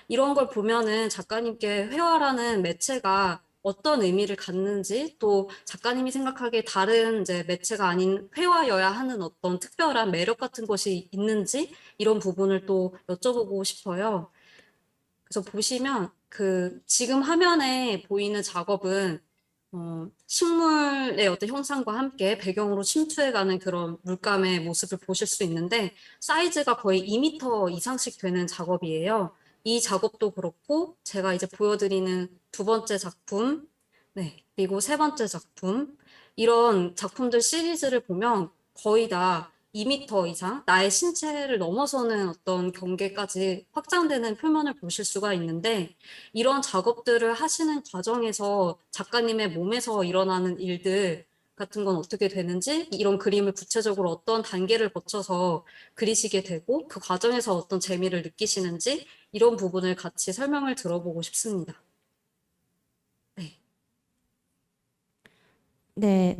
이런 걸 보면은 작가님께 회화라는 매체가 어떤 의미를 갖는지 또 작가님이 생각하기에 다른 이제 매체가 아닌 회화여야 하는 어떤 특별한 매력 같은 것이 있는지 이런 부분을 또 여쭤보고 싶어요. 그래서 보시면 그 지금 화면에 보이는 작업은 식물의 어떤 형상과 함께 배경으로 침투해가는 그런 물감의 모습을 보실 수 있는데 사이즈가 거의 2m 이상씩 되는 작업이에요. 이 작업도 그렇고 제가 이제 보여드리는 두 번째 작품, 네, 그리고 세 번째 작품 이런 작품들 시리즈를 보면 거의 다 2m 이상 나의 신체를 넘어서는 어떤 경계까지 확장되는 표면을 보실 수가 있는데 이런 작업들을 하시는 과정에서 작가님의 몸에서 일어나는 일들 같은 건 어떻게 되는지, 이런 그림을 구체적으로 어떤 단계를 거쳐서 그리시게 되고, 그 과정에서 어떤 재미를 느끼시는지, 이런 부분을 같이 설명을 들어보고 싶습니다. 네.
네,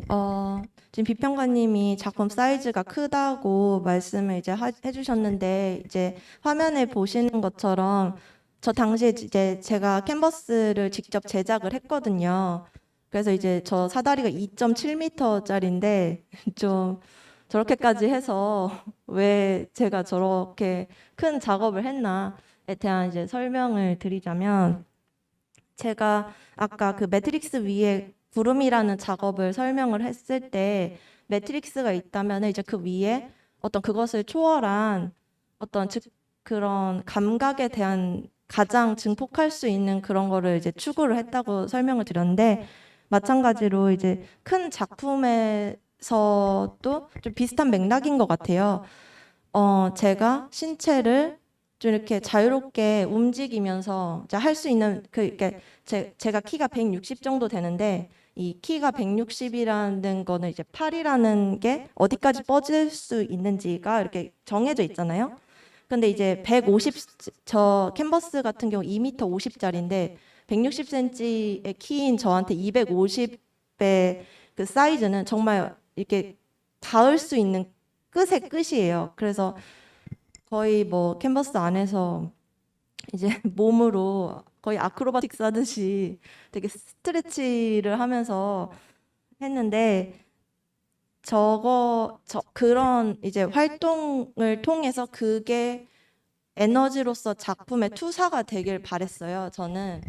지금 비평가님이 작품 사이즈가 크다고 말씀을 이제 해주셨는데, 이제 화면에 보시는 것처럼 저 당시에 이제 제가 캔버스를 직접 제작을 했거든요. 그래서 이제 저 사다리가 2.7m짜리인데, 좀 저렇게까지 해서 왜 제가 저렇게 큰 작업을 했나에 대한 이제 설명을 드리자면, 제가 아까 그 매트릭스 위에 구름이라는 작업을 설명을 했을 때 매트릭스가 있다면 이제 그 위에 어떤 그것을 초월한 어떤 그런 감각에 대한 가장 증폭할 수 있는 그런 거를 이제 추구를 했다고 설명을 드렸는데 마찬가지로 이제 큰 작품에서도 좀 비슷한 맥락인 것 같아요. 제가 신체를 좀 이렇게 자유롭게 움직이면서 할 수 있는 이렇게 제가 키가 160 정도 되는데 이 키가 160이라는 거는 이제 팔이라는 게 어디까지 뻗을 수 있는지가 이렇게 정해져 있잖아요. 근데 이제 150 저 캔버스 같은 경우 2m 50짜리인데 160cm의 키인 저한테 250의 그 사이즈는 정말 이렇게 닿을 수 있는 끝의 끝이에요. 그래서 거의 뭐 캔버스 안에서 이제 몸으로 거의 아크로바틱스 하듯이 되게 스트레치를 하면서 했는데 그런 이제 활동을 통해서 그게 에너지로서 작품의 투사가 되길 바랬어요. 저는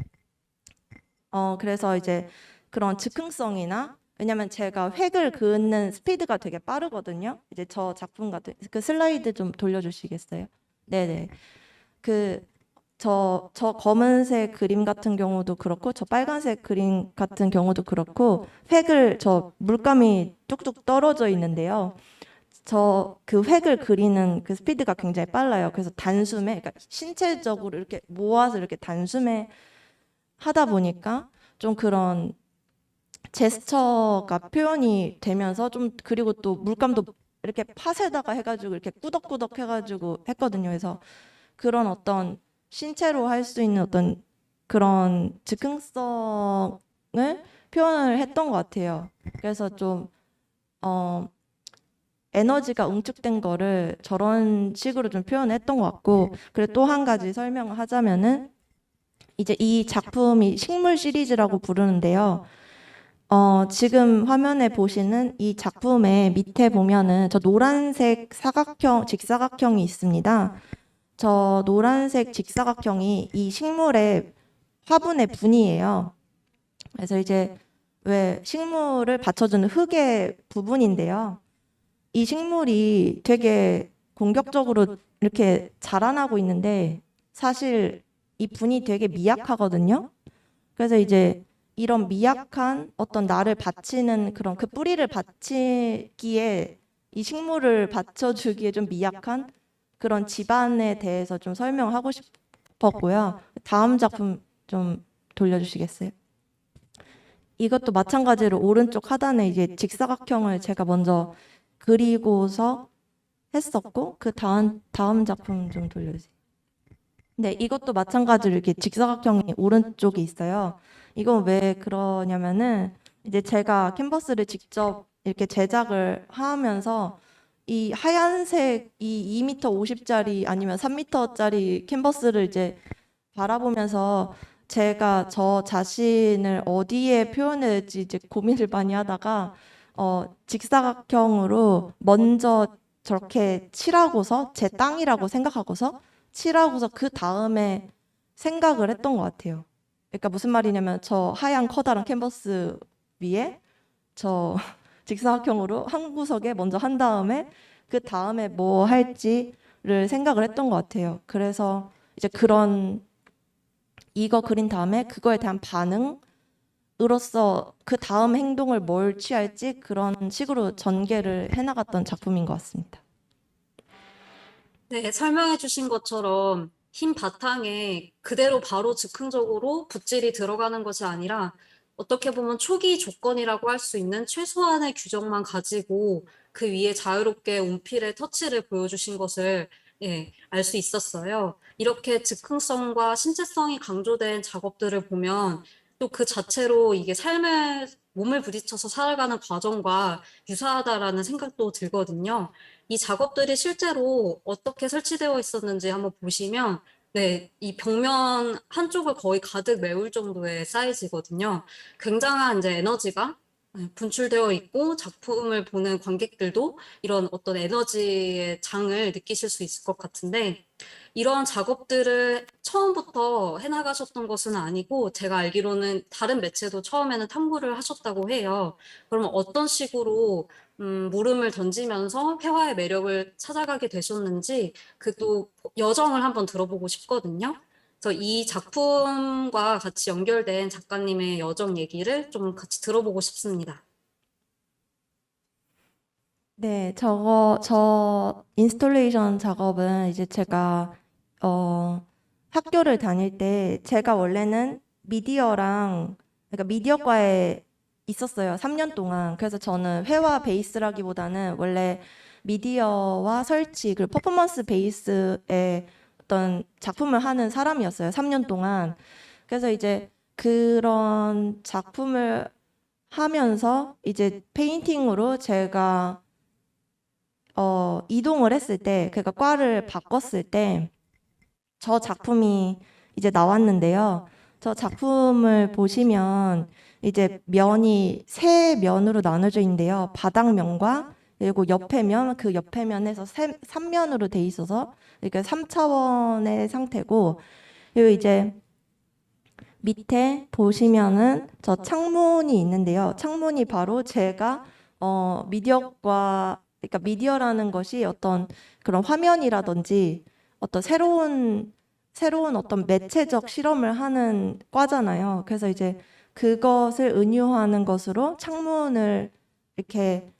그래서 이제 그런 즉흥성이나 왜냐면 제가 획을 그는 스피드가 되게 빠르거든요. 이제 저 작품 같은 그 슬라이드 좀 돌려주시겠어요? 네네. 그 저 검은색 그림 같은 경우도 그렇고, 저 빨간색 그림 같은 경우도 그렇고, 저 물감이 뚝뚝 떨어져 있는데요. 저 그 획을 그리는 그 스피드가 굉장히 빨라요. 그래서 단숨에, 그러니까 신체적으로 이렇게 모아서 이렇게 단숨에 하다 보니까 좀 그런 제스처가 표현이 되면서 좀, 그리고 또 물감도 이렇게 팥에다가 해가지고 이렇게 꾸덕꾸덕 해가지고 했거든요. 그래서 그런 어떤 신체로 할 수 있는 어떤 그런 즉흥성을 표현을 했던 것 같아요. 그래서 좀, 어, 에너지가 응축된 거를 저런 식으로 좀 표현했던 것 같고, 그리고 또 한 가지 설명을 하자면은, 이제 이 작품이 식물 시리즈라고 부르는데요. 지금 화면에 보시는 이 작품의 밑에 보면은 저 노란색 직사각형이 있습니다. 저 노란색 직사각형이 이 식물의 화분의 분이에요. 그래서 이제 왜 식물을 받쳐주는 흙의 부분인데요. 이 식물이 되게 공격적으로 이렇게 자라나고 있는데 사실 이 분이 되게 미약하거든요. 그래서 이제 이런 미약한 어떤 나를 바치는 그런 그 뿌리를 바치기에 이 식물을 받쳐주기에 좀 미약한 그런 집안에 대해서 좀 설명하고 싶었고요. 다음 작품 좀 돌려주시겠어요? 이것도 마찬가지로 오른쪽 하단에 이제 직사각형을 제가 먼저 그리고서 했었고, 그 다음 작품 좀 돌려주세요. 네, 이것도 마찬가지로 이렇게 직사각형이 오른쪽에 있어요. 이건 왜 그러냐면은 이제 제가 캔버스를 직접 이렇게 제작을 하면서 이 하얀색 이 2m 50짜리 아니면 3m짜리 캔버스를 이제 바라보면서 제가 저 자신을 어디에 표현해야 될지 이제 고민을 많이 하다가 직사각형으로 먼저 저렇게 칠하고서 제 땅이라고 생각하고서 칠하고서 그 다음에 생각을 했던 것 같아요. 그러니까 무슨 말이냐면 저 하얀 커다란 캔버스 위에 저 직사각형으로 한 구석에 먼저 한 다음에 그 다음에 뭐 할지를 생각을 했던 것 같아요. 그래서 이제 이거 그린 다음에 그거에 대한 반응으로서 그 다음 행동을 뭘 취할지 그런 식으로 전개를 해나갔던 작품인 것 같습니다.
네, 설명해 주신 것처럼 흰 바탕에 그대로 바로 즉흥적으로 붓질이 들어가는 것이 아니라 어떻게 보면 초기 조건이라고 할 수 있는 최소한의 규정만 가지고 그 위에 자유롭게 운필의 터치를 보여주신 것을 알 수 있었어요. 이렇게 즉흥성과 신체성이 강조된 작업들을 보면 또 그 자체로 이게 몸을 부딪혀서 살아가는 과정과 유사하다라는 생각도 들거든요. 이 작업들이 실제로 어떻게 설치되어 있었는지 한번 보시면 네, 이 벽면 한쪽을 거의 가득 메울 정도의 사이즈거든요. 굉장한 이제 에너지가 분출되어 있고 작품을 보는 관객들도 이런 어떤 에너지의 장을 느끼실 수 있을 것 같은데 이런 작업들을 처음부터 해나가셨던 것은 아니고 제가 알기로는 다른 매체도 처음에는 탐구를 하셨다고 해요. 그러면 어떤 식으로 물음을 던지면서 회화의 매력을 찾아가게 되셨는지 그 또 여정을 한번 들어보고 싶거든요. 그래서 이 작품과 같이 연결된 작가님의 여정 얘기를 좀 같이 들어보고 싶습니다.
네, 저 인스톨레이션 작업은 이제 제가, 학교를 다닐 때 제가 원래는 그러니까 미디어과에 있었어요. 3년 동안. 그래서 저는 회화 베이스라기보다는 원래 미디어와 설치, 그리고 퍼포먼스 베이스의 어떤 작품을 하는 사람이었어요. 3년 동안. 그래서 이제 그런 작품을 하면서 이제 페인팅으로 제가 이동을 했을 때, 그러니까 과를 바꿨을 때, 저 작품이 이제 나왔는데요. 저 작품을 보시면 이제 면이 세 면으로 나눠져 있는데요. 바닥면과 그리고 옆에 면, 그 옆에 면에서 3면으로 돼 있어서 이렇게 3차원의 상태고, 그리고 이제 밑에 보시면은 저 창문이 있는데요. 창문이 바로 제가 그러니까 미디어라는 것이 어떤 그런 화면이라든지 어떤 새로운 새로운 어떤 매체적 실험을 하는 과잖아요. 그래서 이제 그것을 은유하는 것으로 창문을 이렇게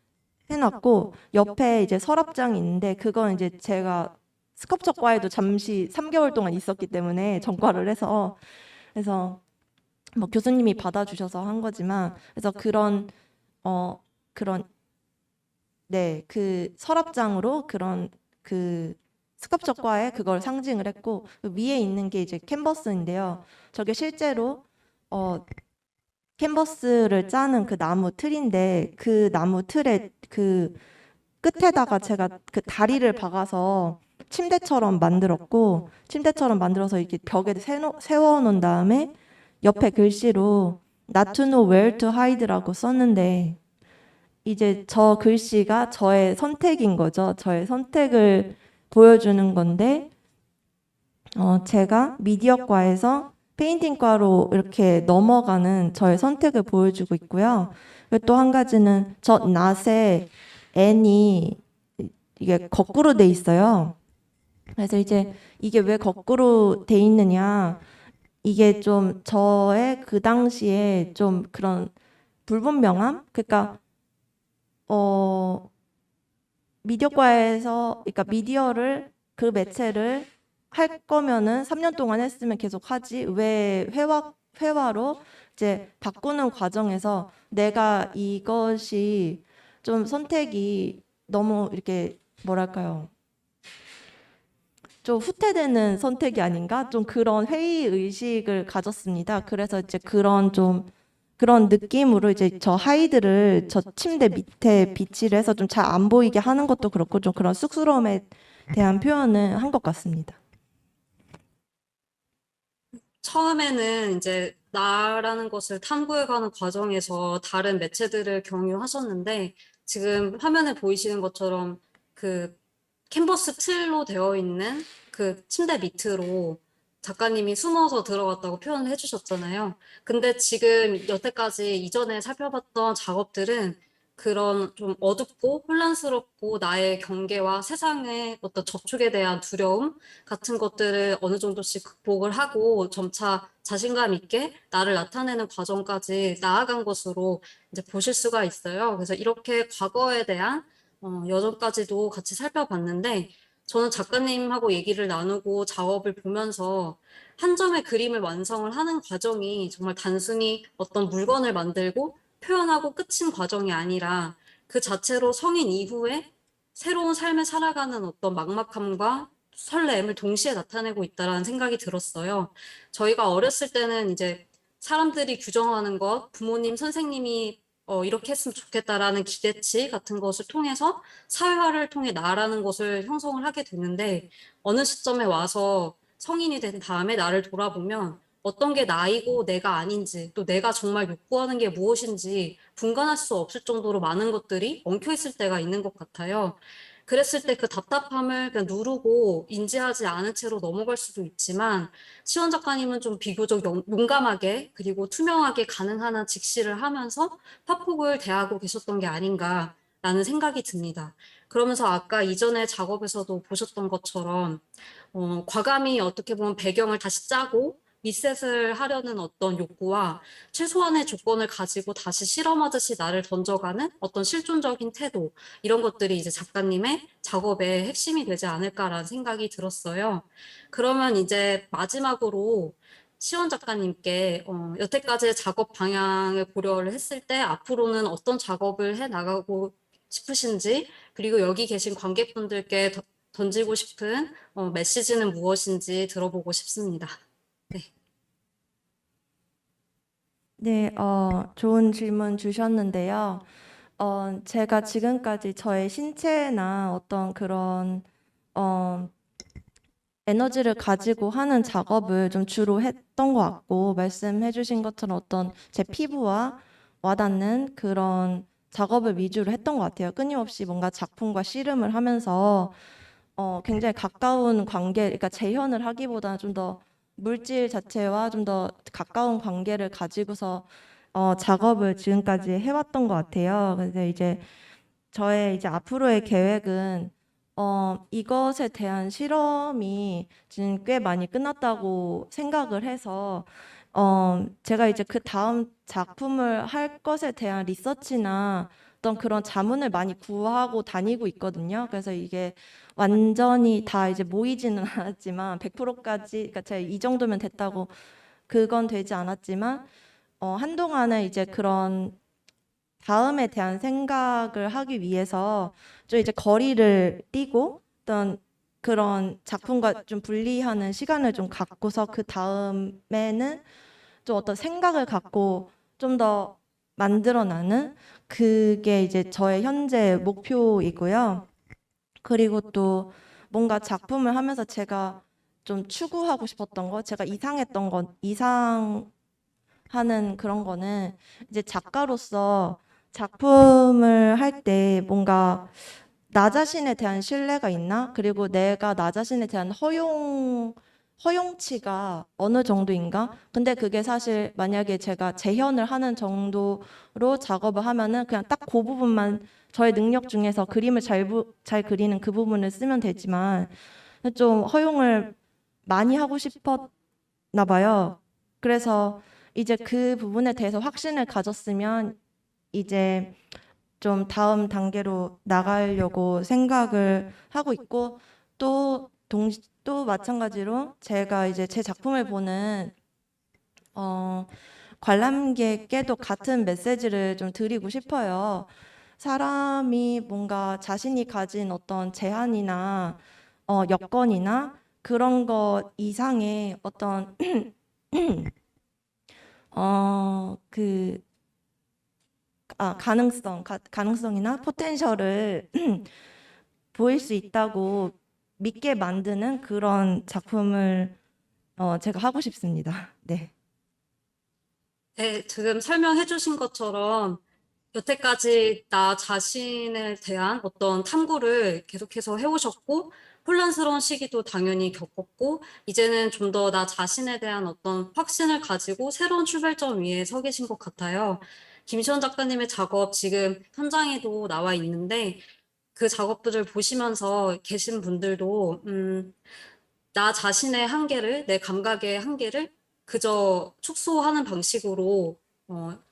해놨고 옆에 이제 서랍장이 있는데 그건 이제 제가 스컵처과에도 잠시 3개월 동안 있었기 때문에 전과를 해서 그래서 뭐 교수님이 받아주셔서 한 거지만 그래서 그런 네, 그 서랍장으로 그런 그 스컵처과에 그걸 상징을 했고 그 위에 있는 게 이제 캔버스인데요. 저게 실제로 어 캔버스를 짜는 그 나무 틀인데 그 나무 틀에 그 끝에다가 제가 그 다리를 박아서 침대처럼 만들었고 침대처럼 만들어서 이렇게 벽에 세워 놓은 다음에 옆에 글씨로 Not to know where to hide라고 썼는데 이제 저 글씨가 저의 선택인 거죠. 저의 선택을 보여주는 건데 제가 미디어과에서 페인팅과로 이렇게 넘어가는 저의 선택을 보여주고 있고요. 또 한 가지는 저 낫에 N이 이게 거꾸로 돼 있어요. 그래서 이제 이게 왜 거꾸로 돼 있느냐? 이게 좀 저의 그 당시에 좀 그런 불분명함? 그러니까 미디어과에서 그러니까 미디어를 그 매체를 할 거면은 3년 동안 했으면 계속 하지 왜 회화로 이제 바꾸는 과정에서 내가 이것이 좀 선택이 너무 이렇게 뭐랄까요? 좀 후퇴되는 선택이 아닌가? 좀 그런 회의 의식을 가졌습니다. 그래서 이제 그런 느낌으로 이제 저 하이드를 저 침대 밑에 비치를 해서 좀 잘 안 보이게 하는 것도 그렇고 좀 그런 쑥스러움에 대한 표현을 한 것 같습니다.
처음에는 이제 나라는 것을 탐구해가는 과정에서 다른 매체들을 경유하셨는데 지금 화면에 보이시는 것처럼 그 캔버스 틀로 되어 있는 그 침대 밑으로 작가님이 숨어서 들어갔다고 표현을 해주셨잖아요. 근데 지금 여태까지 이전에 살펴봤던 작업들은 그런 좀 어둡고 혼란스럽고 나의 경계와 세상의 어떤 접촉에 대한 두려움 같은 것들을 어느 정도씩 극복을 하고 점차 자신감 있게 나를 나타내는 과정까지 나아간 것으로 이제 보실 수가 있어요. 그래서 이렇게 과거에 대한 여전까지도 같이 살펴봤는데 저는 작가님하고 얘기를 나누고 작업을 보면서 한 점의 그림을 완성을 하는 과정이 정말 단순히 어떤 물건을 만들고 표현하고 끝인 과정이 아니라 그 자체로 성인 이후에 새로운 삶을 살아가는 어떤 막막함과 설렘을 동시에 나타내고 있다라는 생각이 들었어요. 저희가 어렸을 때는 이제 사람들이 규정하는 것, 부모님, 선생님이 이렇게 했으면 좋겠다라는 기대치 같은 것을 통해서 사회화를 통해 나라는 것을 형성을 하게 되는데 어느 시점에 와서 성인이 된 다음에 나를 돌아보면 어떤 게 나이고 내가 아닌지 또 내가 정말 욕구하는 게 무엇인지 분간할 수 없을 정도로 많은 것들이 엉켜 있을 때가 있는 것 같아요. 그랬을 때 그 답답함을 그냥 누르고 인지하지 않은 채로 넘어갈 수도 있지만 시원 작가님은 좀 비교적 용감하게 그리고 투명하게 가능한 한 직시를 하면서 파폭을 대하고 계셨던 게 아닌가라는 생각이 듭니다. 그러면서 아까 이전에 작업에서도 보셨던 것처럼 과감히 어떻게 보면 배경을 다시 짜고 리셋을 하려는 어떤 욕구와 최소한의 조건을 가지고 다시 실험하듯이 나를 던져가는 어떤 실존적인 태도, 이런 것들이 이제 작가님의 작업의 핵심이 되지 않을까라는 생각이 들었어요. 그러면 이제 마지막으로 시원 작가님께 여태까지의 작업 방향을 고려를 했을 때 앞으로는 어떤 작업을 해 나가고 싶으신지, 그리고 여기 계신 관객분들께 던지고 싶은 메시지는 무엇인지 들어보고 싶습니다. 네.
네, 좋은 질문 주셨는데요. 제가 지금까지 저의 신체나 어떤 그런 어, 에너지를 가지고 하는 작업을 좀 주로 했던 것 같고, 말씀해 주신 것처럼 어떤 제 피부와 와닿는 그런 작업을 위주로 했던 것 같아요. 끊임없이 뭔가 작품과 씨름을 하면서 굉장히 가까운 관계, 그러니까 재현을 하기보다는 좀 더 물질 자체와 좀 더 가까운 관계를 가지고서 작업을 지금까지 해왔던 것 같아요. 그래서 이제 저의 이제 앞으로의 계획은 이것에 대한 실험이 지금 꽤 많이 끝났다고 생각을 해서, 제가 이제 그 다음 작품을 할 것에 대한 리서치나 어떤 그런 자문을 많이 구하고 다니고 있거든요. 그래서 이게 완전히 다 이제 모이지는 않았지만, 100%까지, 그러니까 제가 이 정도면 됐다고, 그건 되지 않았지만, 한동안은 이제 그런 다음에 대한 생각을 하기 위해서 좀 이제 거리를 띄고 어떤 그런 작품과 좀 분리하는 시간을 좀 갖고서 그 다음에는 좀 어떤 생각을 갖고 좀 더 만들어나는 그게 이제 저의 현재 목표이고요. 그리고 또 뭔가 작품을 하면서 제가 좀 추구하고 싶었던 거, 제가 이상했던 건, 이상하는 그런 거는 이제 작가로서 작품을 할 때 뭔가 나 자신에 대한 신뢰가 있나? 그리고 내가 나 자신에 대한 허용치가 어느 정도인가? 근데 그게 사실 만약에 제가 재현을 하는 정도로 작업을 하면은 그냥 딱 그 부분만 저의 능력 중에서 그림을 잘 그리는 그 부분을 쓰면 되지만 좀 허용을 많이 하고 싶었나 봐요. 그래서 이제 그 부분에 대해서 확신을 가졌으면 이제 좀 다음 단계로 나가려고 생각을 하고 있고 또 마찬가지로 제가 이제 제 작품을 보는 어, 관람객께도 같은 메시지를 좀 드리고 싶어요. 사람이 뭔가 자신이 가진 어떤 제한이나 여건이나 그런 것 이상의 어떤 그 가능성이나 포텐셜을 보일 수 있다고 믿게 만드는 그런 작품을 제가 하고 싶습니다. 네.
네, 지금 설명해 주신 것처럼 여태까지 나 자신에 대한 어떤 탐구를 계속해서 해오셨고, 혼란스러운 시기도 당연히 겪었고, 이제는 좀 더 나 자신에 대한 어떤 확신을 가지고 새로운 출발점 위에 서 계신 것 같아요. 김시원 작가님의 작업 지금 현장에도 나와 있는데, 그 작업들을 보시면서 계신 분들도, 나 자신의 한계를, 내 감각의 한계를 그저 축소하는 방식으로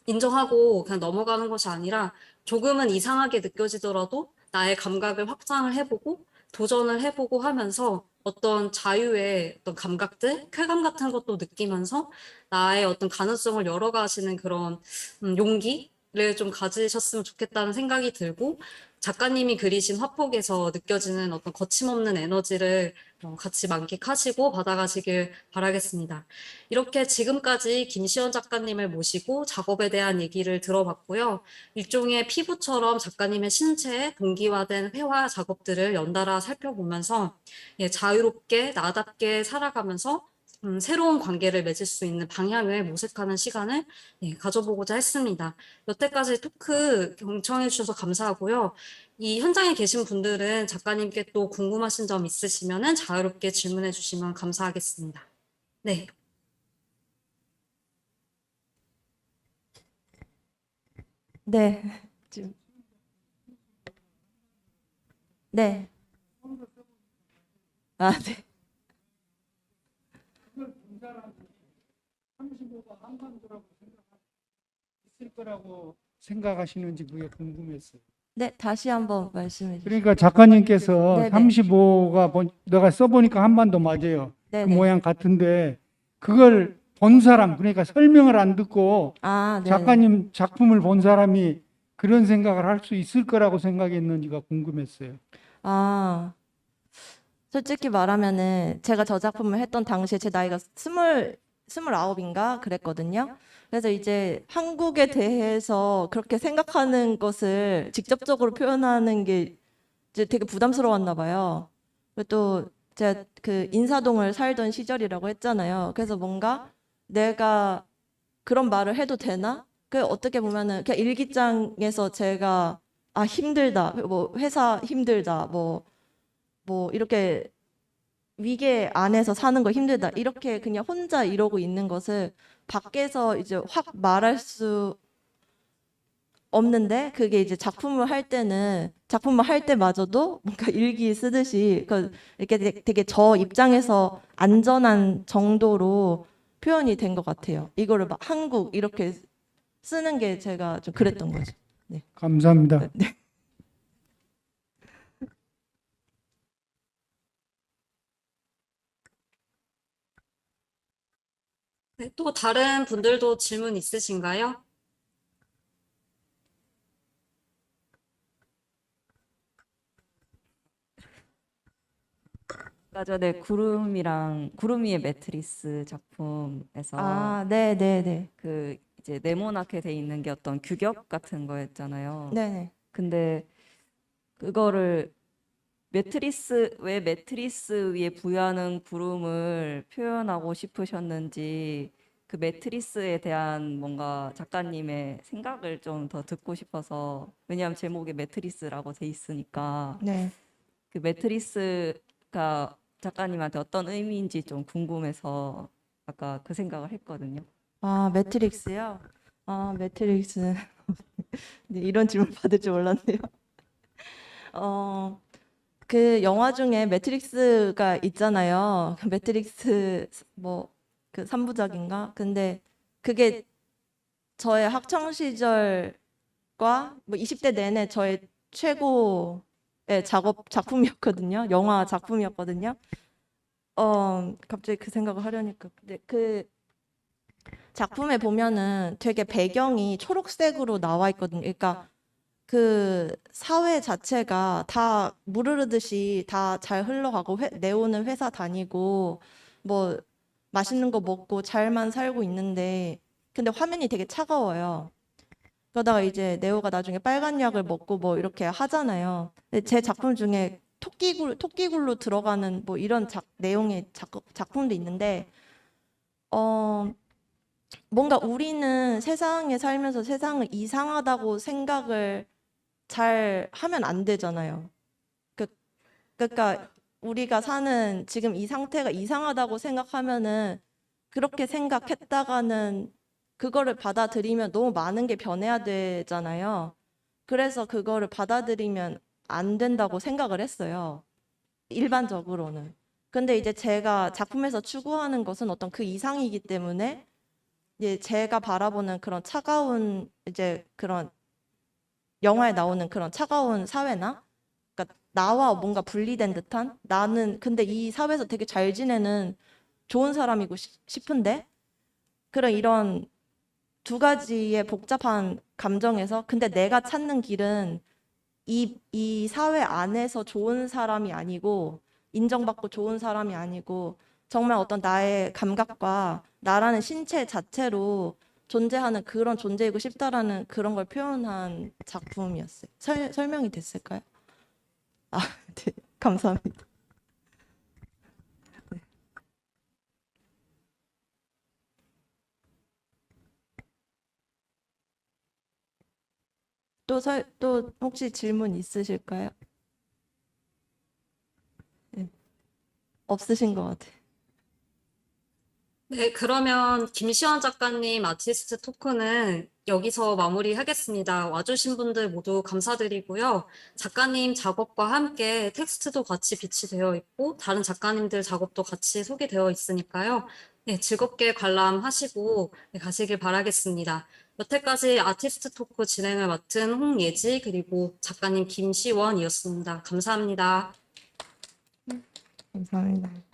인정하고 그냥 넘어가는 것이 아니라 조금은 이상하게 느껴지더라도 나의 감각을 확장을 해보고 도전을 해보고 하면서 어떤 자유의 어떤 감각들, 쾌감 같은 것도 느끼면서 나의 어떤 가능성을 열어가시는 그런 용기를 좀 가지셨으면 좋겠다는 생각이 들고 작가님이 그리신 화폭에서 느껴지는 어떤 거침없는 에너지를 같이 만끽하시고 받아가시길 바라겠습니다. 이렇게 지금까지 김시원 작가님을 모시고 작업에 대한 얘기를 들어봤고요. 일종의 피부처럼 작가님의 신체에 동기화된 회화 작업들을 연달아 살펴보면서 자유롭게 나답게 살아가면서 새로운 관계를 맺을 수 있는 방향을 모색하는 시간을 가져보고자 했습니다. 여태까지 토크 경청해 주셔서 감사하고요. 이 현장에 계신 분들은 작가님께 또 궁금하신 점 있으시면 자유롭게 질문해 주시면 감사하겠습니다. 네.
네. 지금 네. 네.
그걸 본 사람이 35가 한반도라고 있을 거라고 생각하시는지 그게 궁금했어요.
네, 다시 한번 말씀해 주세요.
그러니까 작가님께서
네네.
35가 내가 써보니까 한반도 맞아요. 그
네네.
모양 같은데 그걸 본 사람, 그러니까 설명을 안 듣고
네네.
작가님 작품을 본 사람이 그런 생각을 할 수 있을 거라고 생각했는지가 궁금했어요.
솔직히 말하면은 제가 저 작품을 했던 당시에 제 나이가 29인가 그랬거든요. 그래서 이제 한국에 대해서 그렇게 생각하는 것을 직접적으로 표현하는 게 이제 되게 부담스러웠나 봐요. 그리고 또 제가 그 인사동을 살던 시절이라고 했잖아요. 그래서 뭔가 내가 그런 말을 해도 되나? 그 어떻게 보면은 그냥 일기장에서 제가 힘들다, 뭐 회사 힘들다, 뭐 이렇게 위계 안에서 사는 거 힘들다, 이렇게 그냥 혼자 이러고 있는 것을 밖에서 이제 확 말할 수 없는데 그게 이제 작품을 할 때마저도 뭔가 일기 쓰듯이 이렇게 되게 저 입장에서 안전한 정도로 표현이 된 것 같아요. 이거를 막 한국 이렇게 쓰는 게 제가 좀 그랬던 거죠. 네.
감사합니다.
네, 또 다른 분들도 질문 있으신가요?
아까 전에 구름 위의 매트리스 작품에서
아, 네, 네, 네.
그 이제 네모나게 돼 있는 게 어떤 규격 같은 거였잖아요.
네, 네.
근데 그거를 왜 매트리스 위에 부여하는 구름을 표현하고 싶으셨는지 그 매트리스에 대한 뭔가 작가님의 생각을 좀 더 듣고 싶어서, 왜냐하면 제목에 매트리스라고 돼 있으니까
네.
그 매트리스가 작가님한테 어떤 의미인지 좀 궁금해서 아까 그 생각을 했거든요.
아, 매트릭스요? 아, 매트릭스. 네, 이런 질문 받을 줄 몰랐네요. 그 영화 중에 매트릭스가 있잖아요. 그 매트릭스 뭐 그 3부작인가? 근데 그게 저의 학창 시절과 뭐 20대 내내 저의 최고의 작품이었거든요. 영화 작품이었거든요. 갑자기 그 생각을 하려니까. 근데 그 작품에 보면은 되게 배경이 초록색으로 나와 있거든요. 그러니까 그 사회 자체가 다 물 흐르듯이 다 잘 흘러가고 네오는 회사 다니고 뭐 맛있는 거 먹고 잘만 살고 있는데 근데 화면이 되게 차가워요. 그러다가 이제 네오가 나중에 빨간 약을 먹고 뭐 이렇게 하잖아요. 근데 제 작품 중에 토끼굴로 들어가는 뭐 이런 내용의 작품도 있는데 어 뭔가 우리는 세상에 살면서 세상을 이상하다고 생각을 잘 하면 안 되잖아요. 그, 그러니까 우리가 사는 지금 이 상태가 이상하다고 생각하면은 그렇게 생각했다가는 그거를 받아들이면 너무 많은 게 변해야 되잖아요. 그래서 그거를 받아들이면 안 된다고 생각을 했어요. 일반적으로는. 근데 이제 제가 작품에서 추구하는 것은 어떤 그 이상이기 때문에 이제 제가 바라보는 그런 차가운 이제 그런 영화에 나오는 그런 차가운 사회나 그러니까 나와 뭔가 분리된 듯한 나는 근데 이 사회에서 되게 잘 지내는 좋은 사람이고 싶은데 그런 이런 두 가지의 복잡한 감정에서 근데 내가 찾는 길은 이 사회 안에서 좋은 사람이 아니고 인정받고 좋은 사람이 아니고 정말 어떤 나의 감각과 나라는 신체 자체로 존재하는 그런 존재이고 싶다라는 그런 걸 표현한 작품이었어요. 설명이 됐을까요? 아, 네. 감사합니다. 또 혹시 질문 있으실까요? 네. 없으신 것 같아요.
네, 그러면 김시원 작가님 아티스트 토크는 여기서 마무리하겠습니다. 와주신 분들 모두 감사드리고요. 작가님 작업과 함께 텍스트도 같이 비치되어 있고 다른 작가님들 작업도 같이 소개되어 있으니까요. 네, 즐겁게 관람하시고 네, 가시길 바라겠습니다. 여태까지 아티스트 토크 진행을 맡은 홍예지 그리고 작가님 김시원이었습니다. 감사합니다.
감사합니다.